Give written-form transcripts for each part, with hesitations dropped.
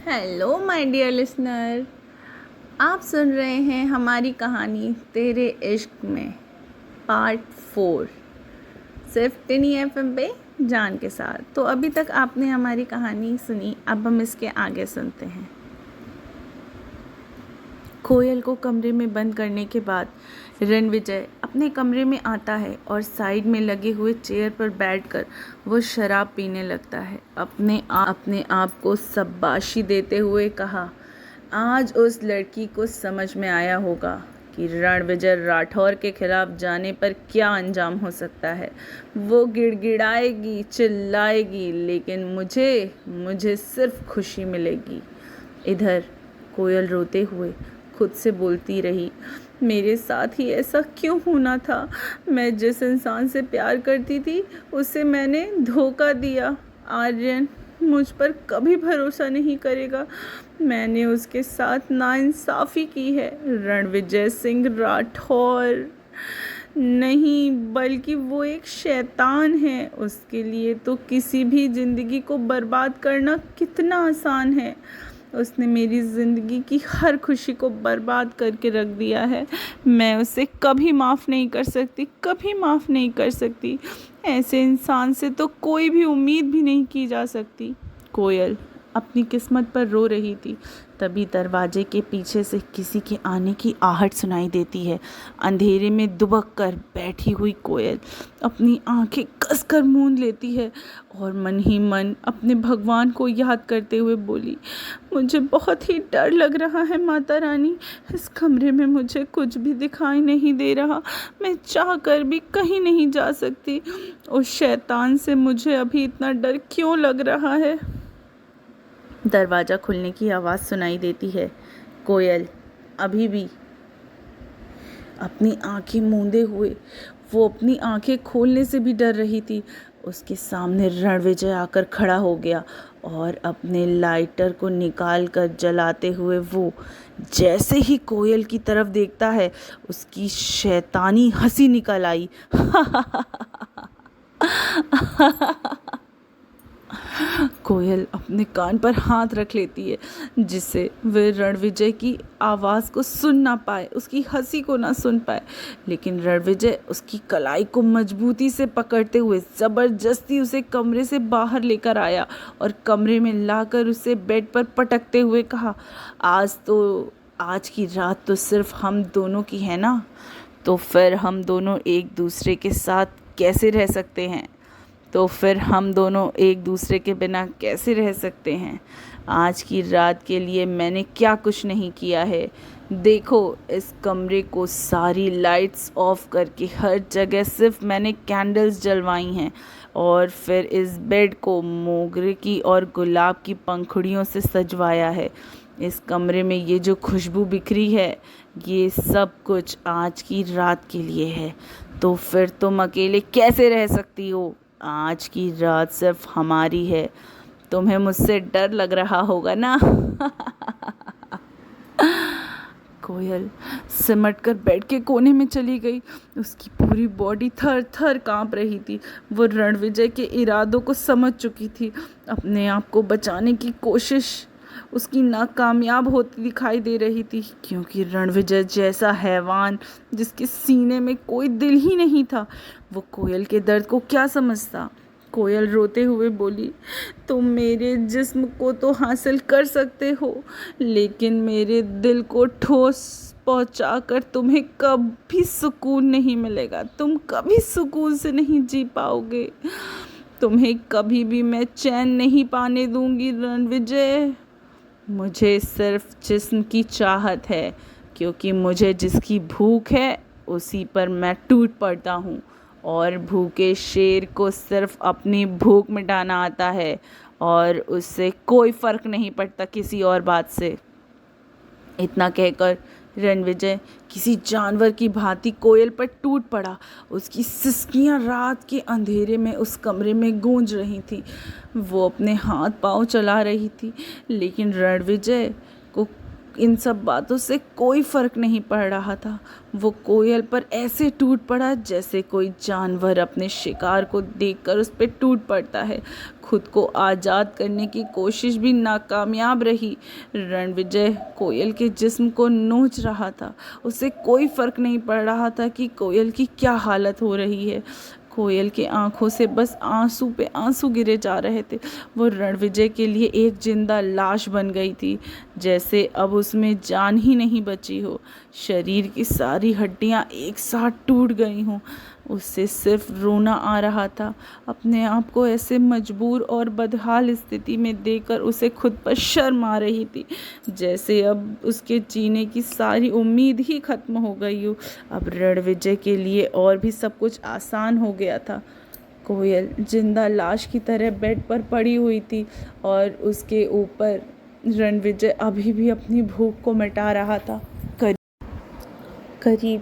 Hello my dear listener, आप सुन रहे हैं हमारी कहानी तेरे इश्क में पार्ट 4 सिर्फ टिनी एफएम पे जान के साथ। तो अभी तक आपने हमारी कहानी सुनी, अब हम इसके आगे सुनते हैं। कोयल को कमरे में बंद करने के बाद रणविजय अपने कमरे में आता है और साइड में लगे हुए चेयर पर बैठकर वो शराब पीने लगता है। अपने आप को शाबाशी देते हुए कहा, आज उस लड़की को समझ में आया होगा कि रणविजय राठौर के खिलाफ जाने पर क्या अंजाम हो सकता है। वो गिड़गिड़ाएगी, चिल्लाएगी, लेकिन मुझे सिर्फ खुशी मिलेगी। इधर कोयल रोते हुए खुद से बोलती रही, मेरे साथ ही ऐसा क्यों होना था। मैं जिस इंसान से प्यार करती थी उसे मैंने धोखा दिया। आर्यन मुझ पर कभी भरोसा नहीं करेगा। मैंने उसके साथ नाइंसाफ़ी की है। रणविजय सिंह राठौर नहीं, बल्कि वो एक शैतान है। उसके लिए तो किसी भी ज़िंदगी को बर्बाद करना कितना आसान है। उसने मेरी ज़िंदगी की हर खुशी को बर्बाद करके रख दिया है। मैं उसे कभी माफ़ नहीं कर सकती, कभी माफ़ नहीं कर सकती। ऐसे इंसान से तो कोई भी उम्मीद भी नहीं की जा सकती। कोयल अपनी किस्मत पर रो रही थी, तभी दरवाजे के पीछे से किसी के आने की आहट सुनाई देती है। अंधेरे में दुबक कर बैठी हुई कोयल अपनी आंखें कसकर मूंद लेती है और मन ही मन अपने भगवान को याद करते हुए बोली, मुझे बहुत ही डर लग रहा है माता रानी। इस कमरे में मुझे कुछ भी दिखाई नहीं दे रहा। मैं चाह कर भी कहीं नहीं जा सकती। उस शैतान से मुझे अभी इतना डर क्यों लग रहा है। दरवाज़ा खुलने की आवाज़ सुनाई देती है। कोयल अभी भी अपनी आंखें मूंदे हुए वो अपनी आंखें खोलने से भी डर रही थी। उसके सामने रणविजय आकर खड़ा हो गया और अपने लाइटर को निकाल कर जलाते हुए वो जैसे ही कोयल की तरफ देखता है उसकी शैतानी हंसी निकल आई। कोयल अपने कान पर हाथ रख लेती है जिससे वे रणविजय की आवाज़ को सुन ना पाए, उसकी हंसी को ना सुन पाए। लेकिन रणविजय उसकी कलाई को मजबूती से पकड़ते हुए ज़बरदस्ती उसे कमरे से बाहर लेकर आया और कमरे में लाकर उसे बेड पर पटकते हुए कहा, आज की रात तो सिर्फ हम दोनों की है ना, तो फिर हम दोनों एक दूसरे के साथ कैसे रह सकते हैं। कैसे रह सकते हैं। आज की रात के लिए मैंने क्या कुछ नहीं किया है। देखो इस कमरे को सारी लाइट्स ऑफ करके हर जगह सिर्फ मैंने कैंडल्स जलवाई हैं और फिर इस बेड को मोगरे की और गुलाब की पंखुड़ियों से सजवाया है। इस कमरे में ये जो खुशबू बिखरी है ये सब कुछ आज की रात के लिए है। तो फिर तुम अकेले कैसे रह सकती हो। आज की रात सिर्फ हमारी है। तुम्हें मुझसे डर लग रहा होगा ना। कोयल सिमट कर बेड के कोने में चली गई। उसकी पूरी बॉडी थर थर कांप रही थी। वो रणविजय के इरादों को समझ चुकी थी। अपने आप को बचाने की कोशिश उसकी नाकामयाब होती दिखाई दे रही थी, क्योंकि रणविजय जैसा हैवान जिसके सीने में कोई दिल ही नहीं था, वो कोयल के दर्द को क्या समझता। कोयल रोते हुए बोली, तुम मेरे जिस्म को तो हासिल कर सकते हो, लेकिन मेरे दिल को ठोस पहुंचाकर तुम्हें कभी सुकून नहीं मिलेगा। तुम कभी सुकून से नहीं जी पाओगे। तुम्हें कभी भी मैं चैन नहीं पाने दूंगी रणविजय। मुझे सिर्फ जिस्म की चाहत है, क्योंकि मुझे जिसकी भूख है उसी पर मैं टूट पड़ता हूँ और भूखे शेर को सिर्फ अपनी भूख मिटाना आता है और उससे कोई फ़र्क नहीं पड़ता किसी और बात से। इतना कहकर रणविजय किसी जानवर की भांति कोयल पर टूट पड़ा। उसकी सिसकियां रात के अंधेरे में उस कमरे में गूंज रही थी। वो अपने हाथ पांव चला रही थी, लेकिन रणविजय को इन सब बातों से कोई फर्क नहीं पड़ रहा था। वो कोयल पर ऐसे टूट पड़ा जैसे कोई जानवर अपने शिकार को देखकर उस पर टूट पड़ता है। खुद को आज़ाद करने की कोशिश भी नाकामयाब रही। रणविजय कोयल के जिस्म को नोच रहा था। उसे कोई फर्क नहीं पड़ रहा था कि कोयल की क्या हालत हो रही है। कोयल की आंखों से बस आंसू पे आंसू गिरे जा रहे थे। वो रणविजय के लिए एक जिंदा लाश बन गई थी, जैसे अब उसमें जान ही नहीं बची हो। शरीर की सारी हड्डियां एक साथ टूट गई हों। उससे सिर्फ रोना आ रहा था। अपने आप को ऐसे मजबूर और बदहाल स्थिति में देखकर उसे खुद पर शर्म आ रही थी, जैसे अब उसके जीने की सारी उम्मीद ही खत्म हो गई हो। अब रणविजय के लिए और भी सब कुछ आसान हो गया था। कोयल जिंदा लाश की तरह बेड पर पड़ी हुई थी और उसके ऊपर रणविजय अभी भी अपनी भूख को मिटा रहा था। करीब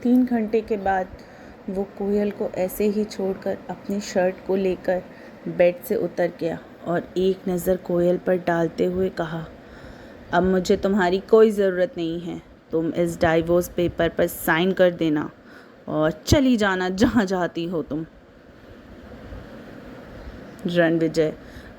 3 घंटे के बाद वो कोयल को ऐसे ही छोड़कर अपनी शर्ट को लेकर बेड से उतर गया और एक नज़र कोयल पर डालते हुए कहा, अब मुझे तुम्हारी कोई ज़रूरत नहीं है। तुम इस डाइवोर्स पेपर पर साइन कर देना और चली जाना जहाँ जाती हो तुम। रणविजय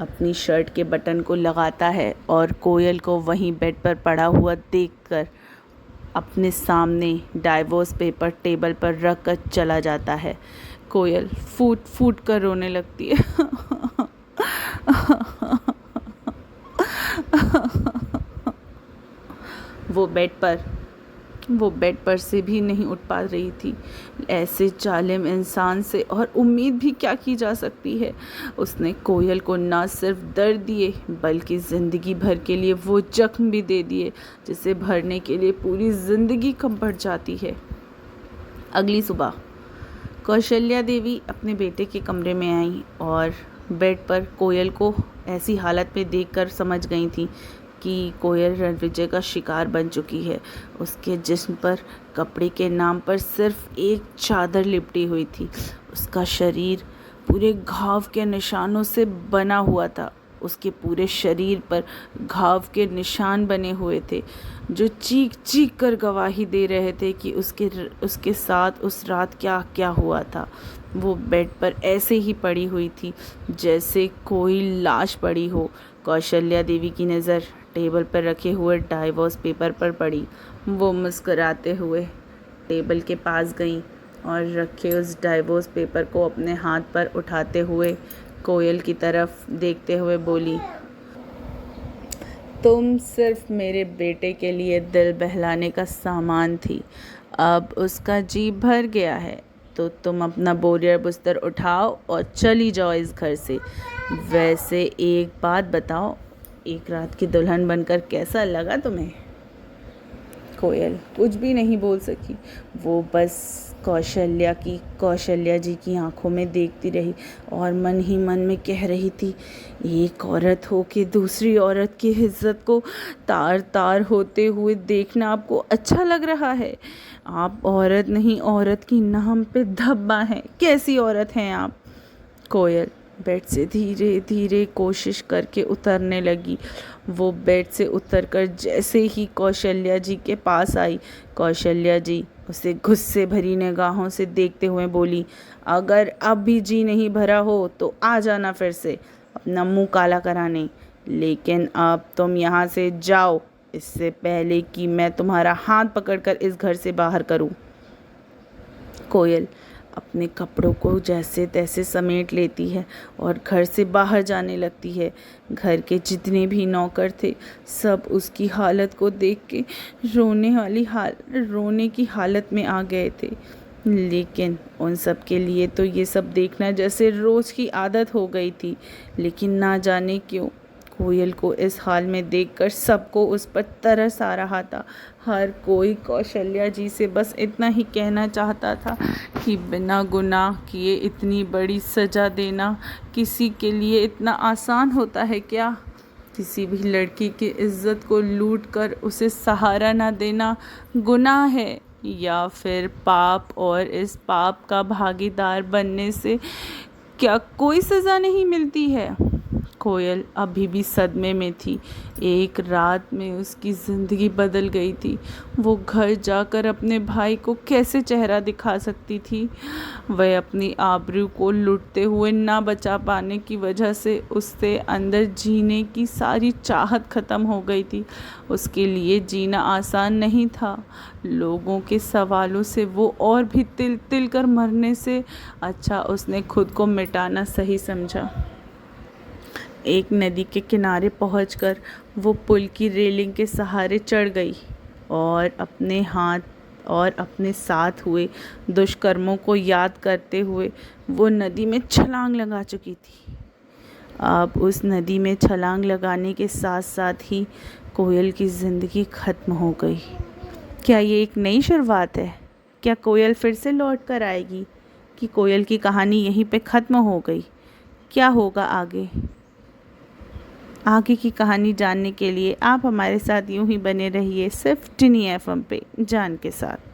अपनी शर्ट के बटन को लगाता है और कोयल को वहीं बेड पर पड़ा हुआ देखकर अपने सामने डाइवोर्स पेपर टेबल पर रख कर चला जाता है। कोयल फूट फूट कर रोने लगती है। वो बेड पर से भी नहीं उठ पा रही थी। ऐसे जालिम इंसान से और उम्मीद भी क्या की जा सकती है। उसने कोयल को ना सिर्फ दर्द दिए बल्कि ज़िंदगी भर के लिए वो जख्म भी दे दिए जिसे भरने के लिए पूरी ज़िंदगी कम पड़ जाती है। अगली सुबह कौशल्या देवी अपने बेटे के कमरे में आई और बेड पर कोयल को ऐसी हालत में देखकर समझ गई थी कि कोयल रणविजय का शिकार बन चुकी है। उसके जिस्म पर कपड़े के नाम पर सिर्फ एक चादर लिपटी हुई थी। उसका शरीर पूरे घाव के निशानों से बना हुआ था। उसके पूरे शरीर पर घाव के निशान बने हुए थे जो चीख चीख कर गवाही दे रहे थे कि उसके साथ उस रात क्या क्या हुआ था। वो बेड पर ऐसे ही पड़ी हुई थी जैसे कोई लाश पड़ी हो। कौशल्या देवी की नज़र टेबल पर रखे हुए डाइवोर्स पेपर पर पड़ी। वो मुस्कुराते हुए टेबल के पास गई और रखे उस डाइवोर्स पेपर को अपने हाथ पर उठाते हुए कोयल की तरफ देखते हुए बोली, तुम सिर्फ मेरे बेटे के लिए दिल बहलाने का सामान थी। अब उसका जी भर गया है तो तुम अपना बोरियर बिस्तर उठाओ और चली जाओ इस घर से। वैसे एक बात बताओ, एक रात की दुल्हन बनकर कैसा लगा तुम्हें? कोयल कुछ भी नहीं बोल सकी। वो बस कौशल्या जी की आंखों में देखती रही और मन ही मन में कह रही थी, एक औरत हो के दूसरी औरत की इज्जत को तार तार होते हुए देखना आपको अच्छा लग रहा है? आप औरत नहीं, औरत की नाम पे धब्बा हैं। कैसी औरत हैं आप? कोयल बेड से धीरे धीरे कोशिश करके उतरने लगी। वो बेड से उतरकर जैसे ही कौशल्या जी के पास आई, कौशल्या जी उसे गुस्से भरी निगाहों से देखते हुए बोली, अगर अब भी जी नहीं भरा हो तो आ जाना फिर से अपना मुंह काला कराने, लेकिन अब तुम यहाँ से जाओ इससे पहले कि मैं तुम्हारा हाथ पकड़कर इस घर से बाहर करूँ। कोयल अपने कपड़ों को जैसे तैसे समेट लेती है और घर से बाहर जाने लगती है। घर के जितने भी नौकर थे सब उसकी हालत को देख के रोने की हालत में आ गए थे, लेकिन उन सब के लिए तो ये सब देखना जैसे रोज़ की आदत हो गई थी। लेकिन ना जाने क्यों कोयल को इस हाल में देखकर सबको उस पर तरस आ रहा था। हर कोई कौशल्या जी से बस इतना ही कहना चाहता था कि बिना गुनाह किए इतनी बड़ी सज़ा देना किसी के लिए इतना आसान होता है क्या? किसी भी लड़की की इज्जत को लूट कर उसे सहारा ना देना गुनाह है या फिर पाप, और इस पाप का भागीदार बनने से क्या कोई सज़ा नहीं मिलती है? कोयल अभी भी सदमे में थी। एक रात में उसकी ज़िंदगी बदल गई थी। वो घर जाकर अपने भाई को कैसे चेहरा दिखा सकती थी। वह अपनी आबरू को लूटते हुए ना बचा पाने की वजह से उससे अंदर जीने की सारी चाहत ख़त्म हो गई थी। उसके लिए जीना आसान नहीं था। लोगों के सवालों से वो और भी तिल तिल कर मरने से अच्छा उसने खुद को मिटाना सही समझा। एक नदी के किनारे पहुंचकर वो पुल की रेलिंग के सहारे चढ़ गई और अपने साथ हुए दुष्कर्मों को याद करते हुए वो नदी में छलांग लगा चुकी थी। अब उस नदी में छलांग लगाने के साथ साथ ही कोयल की ज़िंदगी ख़त्म हो गई। क्या ये एक नई शुरुआत है? क्या कोयल फिर से लौट कर आएगी कि कोयल की कहानी यहीं पे ख़त्म हो गई? क्या होगा आगे? आगे की कहानी जानने के लिए आप हमारे साथ यूं ही बने रहिए सिर्फ टिनी FM पे जान के साथ।